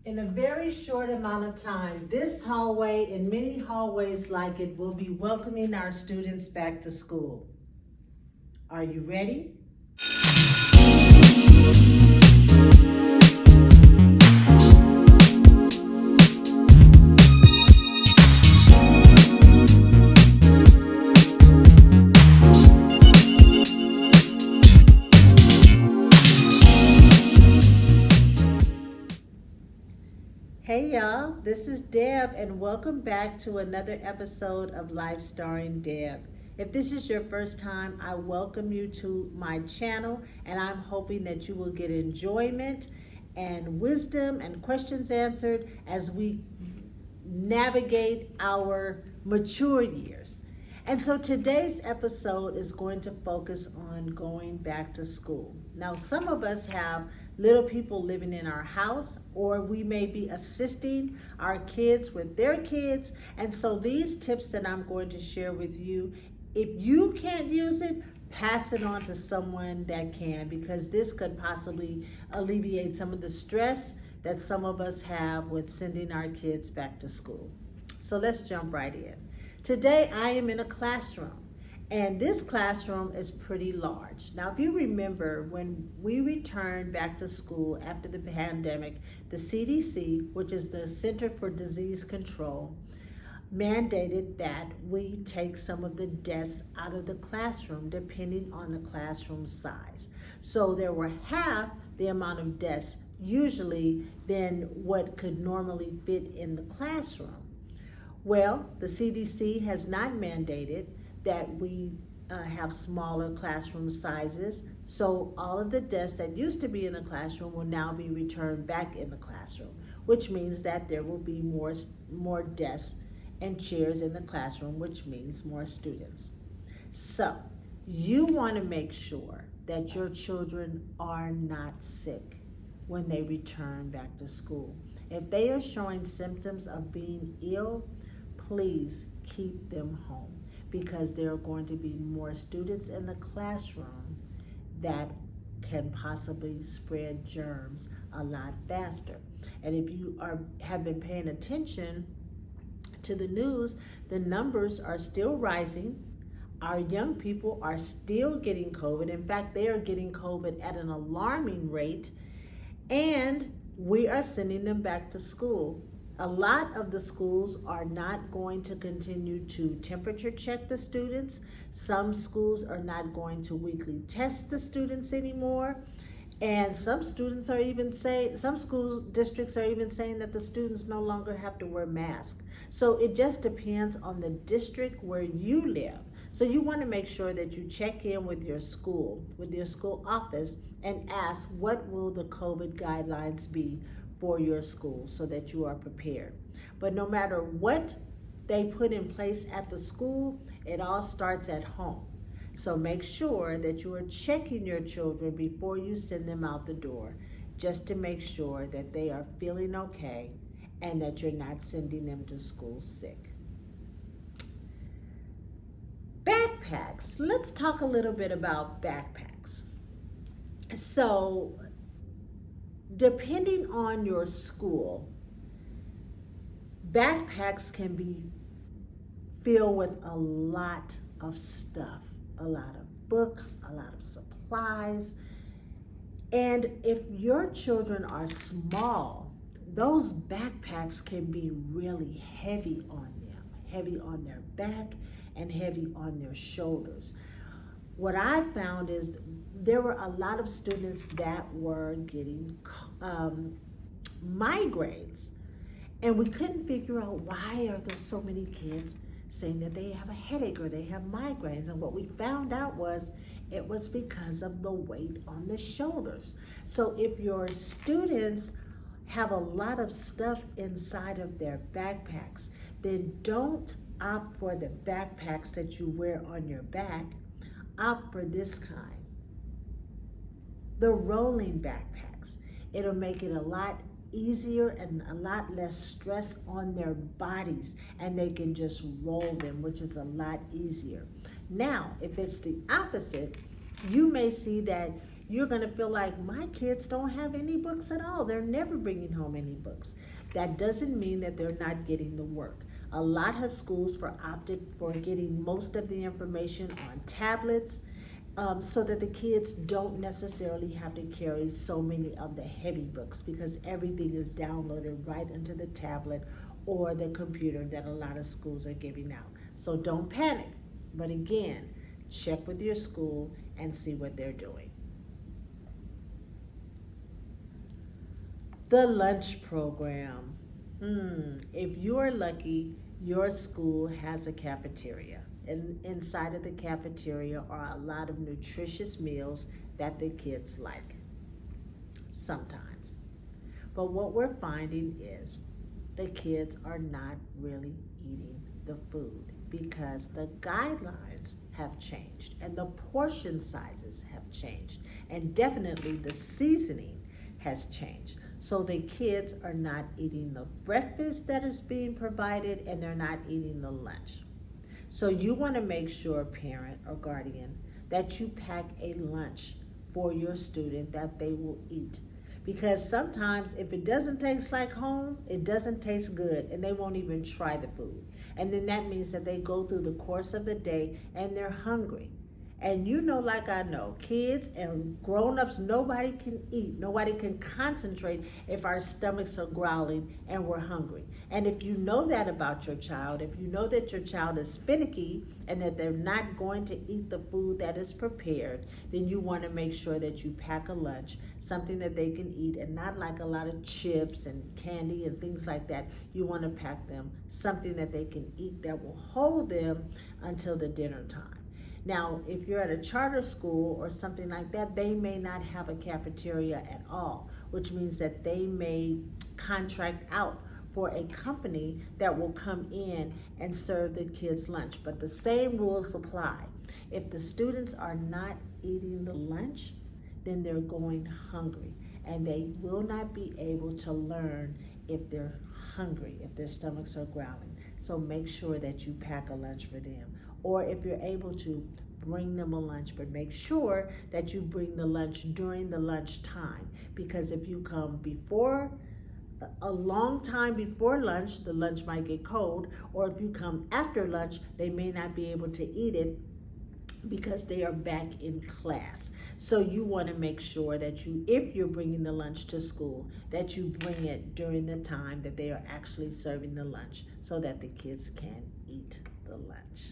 In a very short amount of time, this hallway and many hallways like it will be welcoming our students back to school. Are you ready? Hey y'all, this is Deb and welcome back to another episode of Life Starring Deb. If this is your first time, I welcome you to my channel and I'm hoping that you will get enjoyment and wisdom and questions answered as we navigate our mature years. And so today's episode is going to focus on going back to school. Now, some of us have little people living in our house, or we may be assisting our kids with their kids. And so these tips that I'm going to share with you, if you can't use it, pass it on to someone that can, because this could possibly alleviate some of the stress that some of us have with sending our kids back to school. So let's jump right in. Today I am in a classroom, and this classroom is pretty large. Now, if you remember, when we returned back to school after the pandemic, the CDC, which is the Center for Disease Control, mandated that we take some of the desks out of the classroom depending on the classroom size. So there were half the amount of desks usually than what could normally fit in the classroom. Well, the CDC has not mandated that we have smaller classroom sizes, so all of the desks that used to be in the classroom will now be returned back in the classroom, which means that there will be more desks and chairs in the classroom, which means more students. So you want to make sure that your children are not sick when they return back to school. If they are showing symptoms of being ill, please keep them home, because there are going to be more students in the classroom that can possibly spread germs a lot faster. And if you have been paying attention to the news, the numbers are still rising. Our young people are still getting COVID. In fact, they are getting COVID at an alarming rate, and we are sending them back to school. A lot of the schools are not going to continue to temperature check the students. Some schools are not going to weekly test the students anymore. And some students are even saying, some school districts are even saying that the students no longer have to wear masks. So it just depends on the district where you live. So you want to make sure that you check in with your school office, and ask what will the COVID guidelines be for your school so that you are prepared. But no matter what they put in place at the school, it all starts at home. So make sure that you are checking your children before you send them out the door, just to make sure that they are feeling okay and that you're not sending them to school sick. Backpacks. Let's talk a little bit about backpacks. So, depending on your school, backpacks can be filled with a lot of stuff, a lot of books, a lot of supplies. And if your children are small, those backpacks can be really heavy on them, heavy on their back and heavy on their shoulders. What I found is there were a lot of students that were getting migraines, and we couldn't figure out why are there so many kids saying that they have a headache or they have migraines. And what we found out was it was because of the weight on the shoulders. So if your students have a lot of stuff inside of their backpacks, then don't opt for the backpacks that you wear on your back. Opt for this kind, the rolling backpacks. It'll make it a lot easier and a lot less stress on their bodies, and they can just roll them, which is a lot easier. Now, if it's the opposite, you may see that you're going to feel like my kids don't have any books at all. They're never bringing home any books. That doesn't mean that they're not getting the work. A lot of schools opted for getting most of the information on tablets, so that the kids don't necessarily have to carry so many of the heavy books, because everything is downloaded right into the tablet or the computer that a lot of schools are giving out. So don't panic. But again, check with your school and see what they're doing. The lunch program. If you're lucky, your school has a cafeteria. And inside of the cafeteria are a lot of nutritious meals that the kids like, sometimes. But what we're finding is the kids are not really eating the food because the guidelines have changed and the portion sizes have changed, and definitely the seasoning has changed. So the kids are not eating the breakfast that is being provided, and they're not eating the lunch. So you want to make sure, parent or guardian, that you pack a lunch for your student that they will eat. Because sometimes if it doesn't taste like home, it doesn't taste good, and they won't even try the food. And then that means that they go through the course of the day and they're hungry. And you know, like I know, kids and grown-ups, nobody can eat, nobody can concentrate if our stomachs are growling and we're hungry. And if you know that about your child, if you know that your child is finicky and that they're not going to eat the food that is prepared, then you want to make sure that you pack a lunch, something that they can eat, and not like a lot of chips and candy and things like that. You want to pack them something that they can eat that will hold them until the dinner time. Now, if you're at a charter school or something like that, they may not have a cafeteria at all, which means that they may contract out for a company that will come in and serve the kids lunch. But the same rules apply. If the students are not eating the lunch, then they're going hungry, and they will not be able to learn if they're hungry, if their stomachs are growling. So make sure that you pack a lunch for them. Or if you're able to, bring them a lunch, but make sure that you bring the lunch during the lunch time. Because if you come before, a long time before lunch, the lunch might get cold. Or if you come after lunch, they may not be able to eat it because they are back in class. So you want to make sure that you, if you're bringing the lunch to school, that you bring it during the time that they are actually serving the lunch, so that the kids can eat the lunch.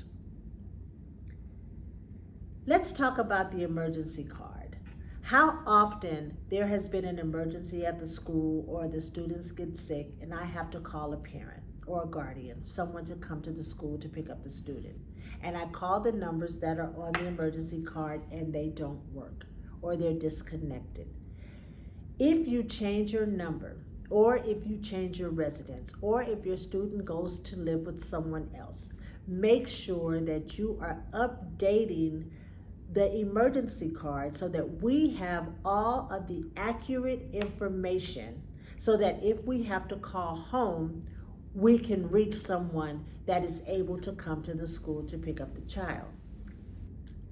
Let's talk about the emergency card. How often there has been an emergency at the school, or the students get sick and I have to call a parent or a guardian, someone to come to the school to pick up the student. And I call the numbers that are on the emergency card and they don't work, or they're disconnected. If you change your number, or if you change your residence, or if your student goes to live with someone else, make sure that you are updating the emergency card so that we have all of the accurate information, so that if we have to call home, we can reach someone that is able to come to the school to pick up the child.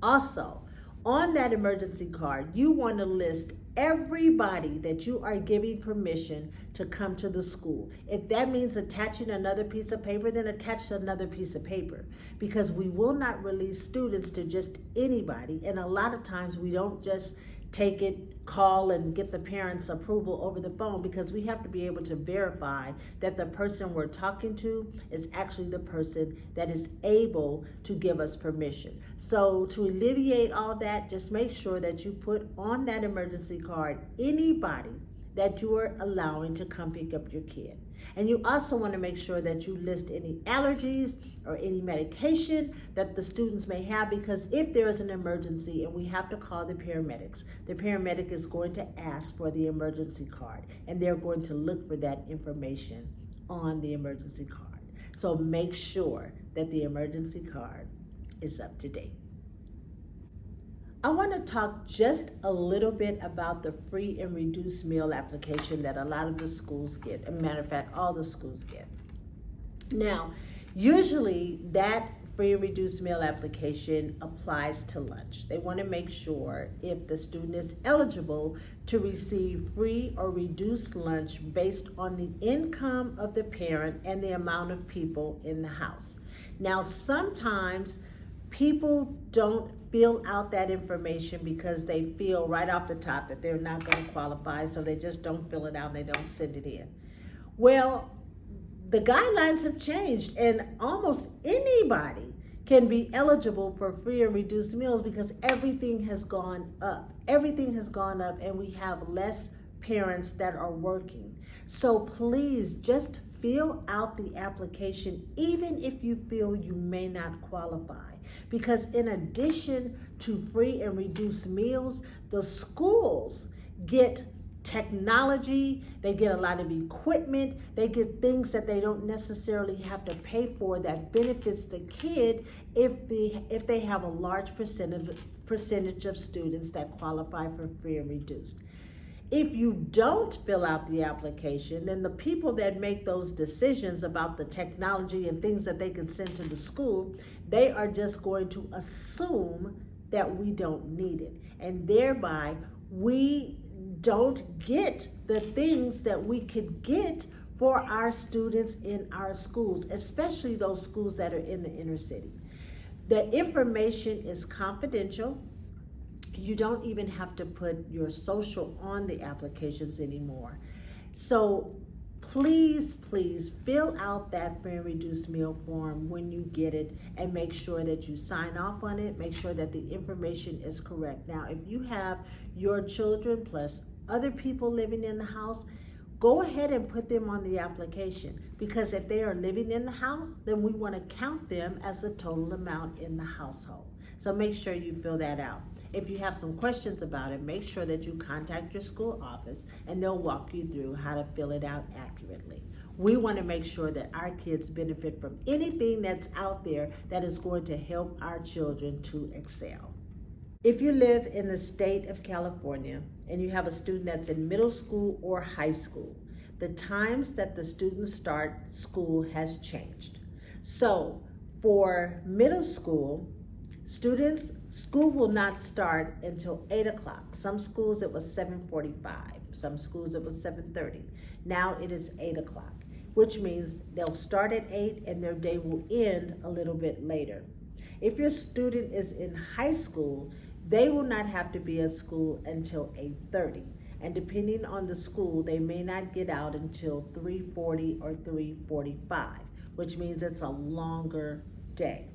Also, on that emergency card, you want to list everybody that you are giving permission to come to the school. If that means attaching another piece of paper, then attach another piece of paper, because we will not release students to just anybody. And a lot of times we don't just take it, call and get the parents' approval over the phone, because we have to be able to verify that the person we're talking to is actually the person that is able to give us permission. So to alleviate all that, just make sure that you put on that emergency card anybody that you are allowing to come pick up your kid. And you also want to make sure that you list any allergies or any medication that the students may have, because if there is an emergency and we have to call the paramedic is going to ask for the emergency card, and they're going to look for that information on the emergency card. So make sure that the emergency card is up to date. I want to talk just a little bit about the free and reduced meal application that a lot of the schools get. As a matter of fact, all the schools get. Now, usually that free and reduced meal application applies to lunch. They want to make sure if the student is eligible to receive free or reduced lunch based on the income of the parent and the amount of people in the house. Now, sometimes people don't fill out that information because they feel right off the top that they're not going to qualify, so they just don't fill it out and they don't send it in. Well, the guidelines have changed, and almost anybody can be eligible for free and reduced meals because everything has gone up. Everything has gone up, and we have less parents that are working. So please just fill out the application, even if you feel you may not qualify. Because in addition to free and reduced meals, the schools get technology, they get a lot of equipment, they get things that they don't necessarily have to pay for that benefits the kid if they have a large percentage of students that qualify for free and reduced. If you don't fill out the application, then the people that make those decisions about the technology and things that they can send to the school, they are just going to assume that we don't need it. And thereby, we don't get the things that we could get for our students in our schools, especially those schools that are in the inner city. The information is confidential. You don't even have to put your social on the applications anymore. So please fill out that free and reduced meal form when you get it, and make sure that you sign off on it. Make sure that the information is correct. Now, if you have your children plus other people living in the house, go ahead and put them on the application, because if they are living in the house, then we want to count them as the total amount in the household. So make sure you fill that out. If you have some questions about it, make sure that you contact your school office and they'll walk you through how to fill it out accurately. We want to make sure that our kids benefit from anything that's out there that is going to help our children to excel. If you live in the state of California and you have a student that's in middle school or high school, the times that the students start school has changed. So for middle school, school will not start until 8 o'clock. Some schools it was 7:45. Some schools it was 7:30. Now it is 8 o'clock, which means they'll start at 8 and their day will end a little bit later. If your student is in high school, they will not have to be at school until 8:30. And depending on the school, they may not get out until 3:40 or 3:45, which means it's a longer day.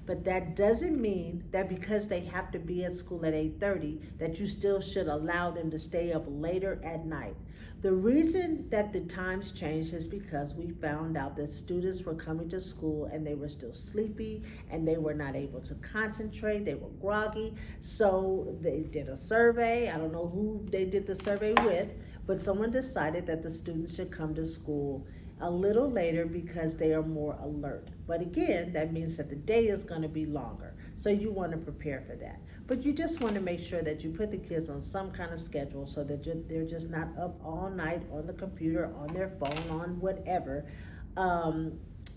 But that doesn't mean that because they have to be at school at 8:30 that you still should allow them to stay up later at night. The reason that the times changed is because we found out that students were coming to school and they were still sleepy and they were not able to concentrate, they were groggy. So they did a survey. I don't know who they did the survey with, but someone decided that the students should come to school a little later because they are more alert. But again, that means that the day is going to be longer. So you want to prepare for that. But you just want to make sure that you put the kids on some kind of schedule so that they're just not up all night on the computer, on their phone, on whatever,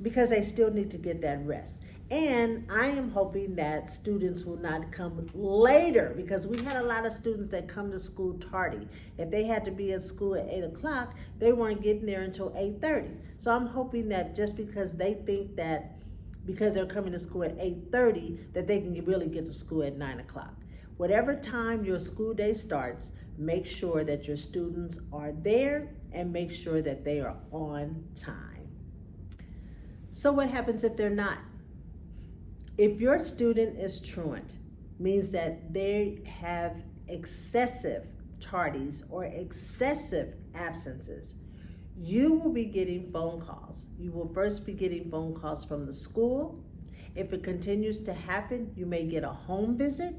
because they still need to get that rest. And I am hoping that students will not come later, because we had a lot of students that come to school tardy. If they had to be at school at 8 o'clock, they weren't getting there until 8:30. So I'm hoping that just because they think that because they're coming to school at 8:30, that they can really get to school at 9 o'clock. Whatever time your school day starts, make sure that your students are there and make sure that they are on time. So what happens if they're not? If your student is truant, means that they have excessive tardies or excessive absences, you will be getting phone calls. You will first be getting phone calls from the school. If it continues to happen, you may get a home visit.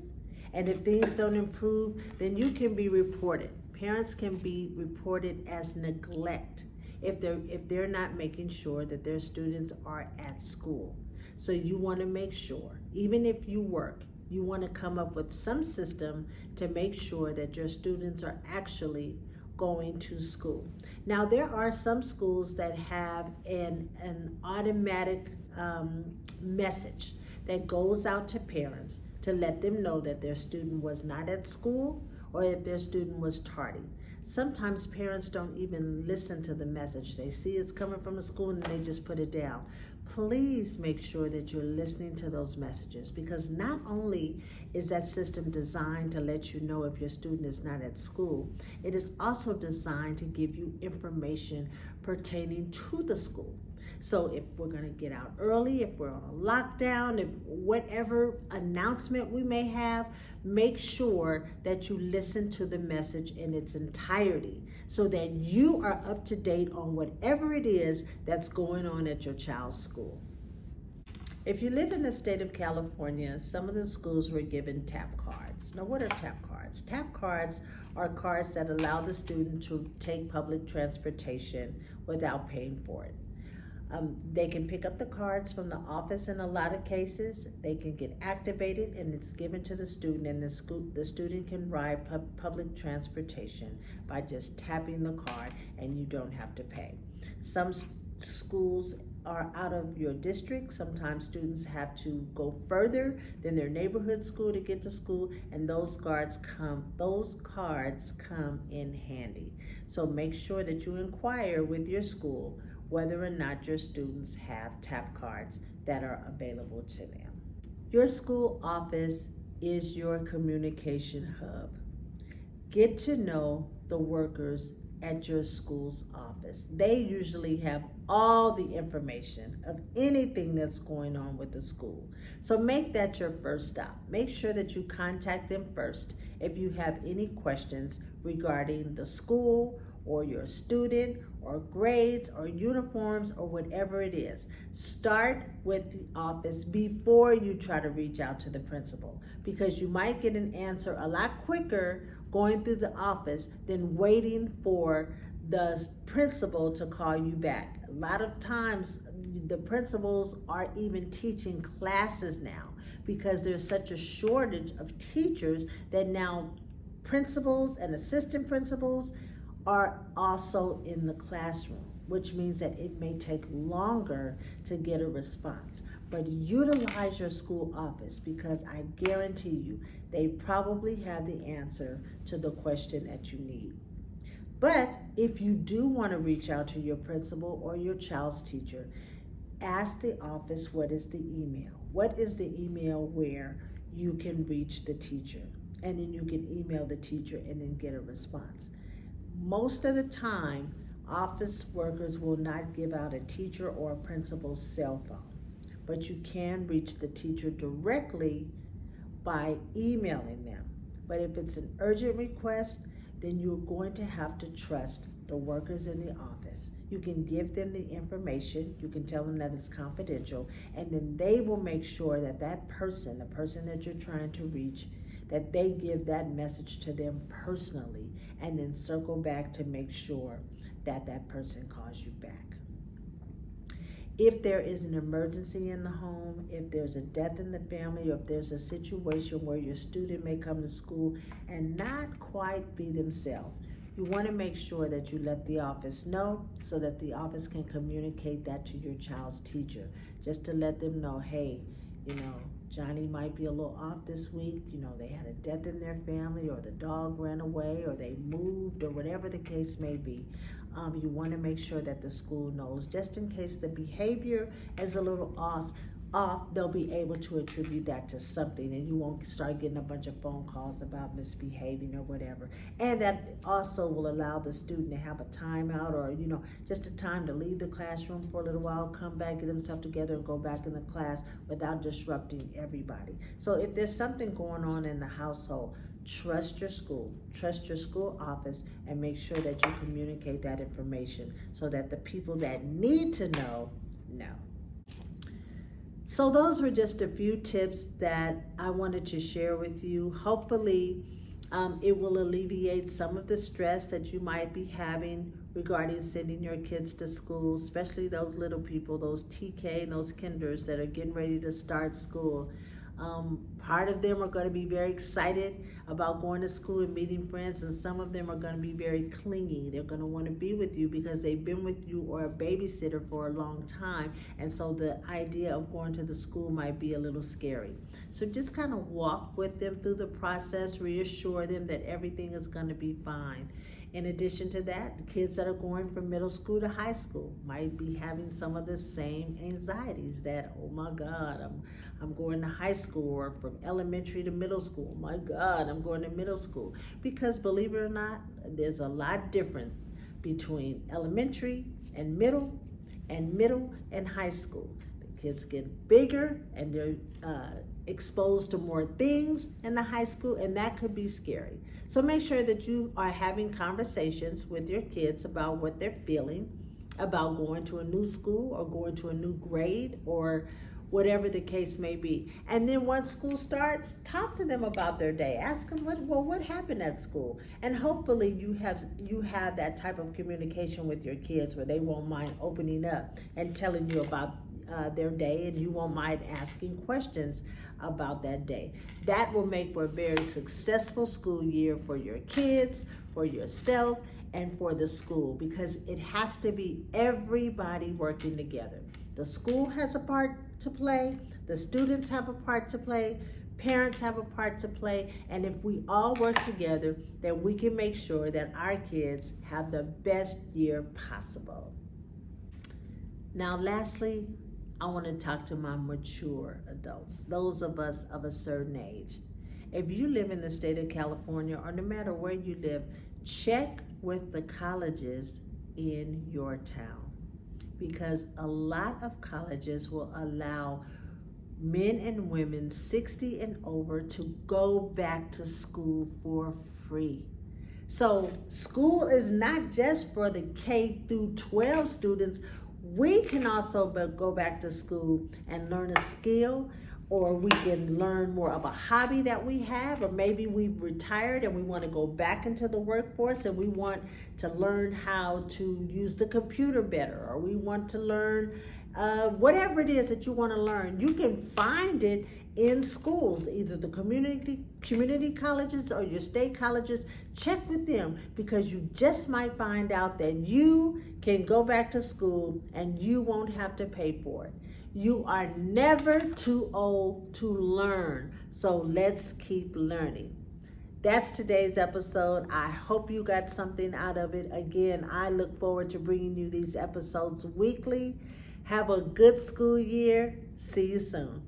And if things don't improve, then you can be reported. Parents can be reported as neglect if they're not making sure that their students are at school. So you want to make sure, even if you work, you want to come up with some system to make sure that your students are actually going to school. Now, there are some schools that have an automatic message that goes out to parents to let them know that their student was not at school or if their student was tardy. Sometimes parents don't even listen to the message. They see it's coming from the school and they just put it down. Please make sure that you're listening to those messages, because not only is that system designed to let you know if your student is not at school, it is also designed to give you information pertaining to the school. So if we're going to get out early, if we're on a lockdown, if whatever announcement we may have, make sure that you listen to the message in its entirety so that you are up to date on whatever it is that's going on at your child's school. If you live in the state of California, some of the schools were given TAP cards. Now, what are TAP cards? TAP cards are cards that allow the student to take public transportation without paying for it. They can pick up the cards from the office in a lot of cases. They can get activated and it's given to the student, and the student can ride public transportation by just tapping the card, and you don't have to pay. Some schools are out of your district. Sometimes students have to go further than their neighborhood school to get to school, and those cards come in handy. So make sure that you inquire with your school whether or not your students have TAP cards that are available to them. Your school office is your communication hub. Get to know the workers at your school's office. They usually have all the information of anything that's going on with the school. So make that your first stop. Make sure that you contact them first if you have any questions regarding the school or your student or grades or uniforms or whatever it is. Start with the office before you try to reach out to the principal, because you might get an answer a lot quicker going through the office than waiting for the principal to call you back. A lot of times the principals are even teaching classes now because there's such a shortage of teachers that now principals and assistant principals are also in the classroom, which means that it may take longer to get a response. But utilize your school office, because I guarantee you they probably have the answer to the question that you need. But if you do want to reach out to your principal or your child's teacher, ask the office what is the email. What is the email where you can reach the teacher? And then you can email the teacher and then get a response. Most of the time, office workers will not give out a teacher or a principal's cell phone, but you can reach the teacher directly by emailing them. But if it's an urgent request, then you're going to have to trust the workers in the office. You can give them the information, you can tell them that it's confidential, and then they will make sure that that person, the person that you're trying to reach, that they give that message to them personally, and then circle back to make sure that that person calls you back. If there is an emergency in the home, if there's a death in the family, or if there's a situation where your student may come to school and not quite be themselves, you want to make sure that you let the office know so that the office can communicate that to your child's teacher, just to let them know, hey, Johnny might be a little off this week. They had a death in their family, or the dog ran away, or they moved, or whatever the case may be. You want to make sure that the school knows, just in case the behavior is a little off, they'll be able to attribute that to something, and you won't start getting a bunch of phone calls about misbehaving or whatever. And that also will allow the student to have a timeout, or just a time to leave the classroom for a little while, come back, get themselves together, and go back in the class without disrupting everybody. So if there's something going on in the household, trust your school office, and make sure that you communicate that information so that the people that need to know. So those were just a few tips that I wanted to share with you. Hopefully, it will alleviate some of the stress that you might be having regarding sending your kids to school, especially those little people, those TK and those kinders that are getting ready to start school. Part of them are going to be very excited about going to school and meeting friends, and some of them are going to be very clingy. They're going to want to be with you because they've been with you or a babysitter for a long time, and so the idea of going to the school might be a little scary. So just kind of walk with them through the process, reassure them that everything is going to be fine. In addition to that, the kids that are going from middle school to high school might be having some of the same anxieties that, oh my God, I'm going to high school, or from elementary to middle school. My God, I'm going to middle school. Because believe it or not, there's a lot different between elementary and middle and high school. The kids get bigger and they're exposed to more things in the high school, and that could be scary. So make sure that you are having conversations with your kids about what they're feeling about going to a new school or going to a new grade or whatever the case may be. And then once school starts, talk to them about their day. Ask them what happened at school. And hopefully you have that type of communication with your kids where they won't mind opening up and telling you about their day, and you won't mind asking questions about that day. That will make for a very successful school year for your kids, for yourself, and for the school, because it has to be everybody working together. The school has a part to play, the students have a part to play, parents have a part to play, and if we all work together, then we can make sure that our kids have the best year possible. Now, lastly, I want to talk to my mature adults, those of us of a certain age. If you live in the state of California, or no matter where you live, check with the colleges in your town, because a lot of colleges will allow men and women 60 and over to go back to school for free. So school is not just for the K through 12 students. We can also go back to school and learn a skill, or we can learn more of a hobby that we have, or maybe we've retired and we want to go back into the workforce and we want to learn how to use the computer better, or we want to learn whatever it is that you want to learn. You can find it in schools, either the community colleges or your state colleges. Check with them, because you just might find out that you can go back to school and you won't have to pay for it. You are never too old to learn, so let's keep learning. That's today's episode. I hope you got something out of it. Again, I look forward to bringing you these episodes weekly. Have a good school year. See you soon.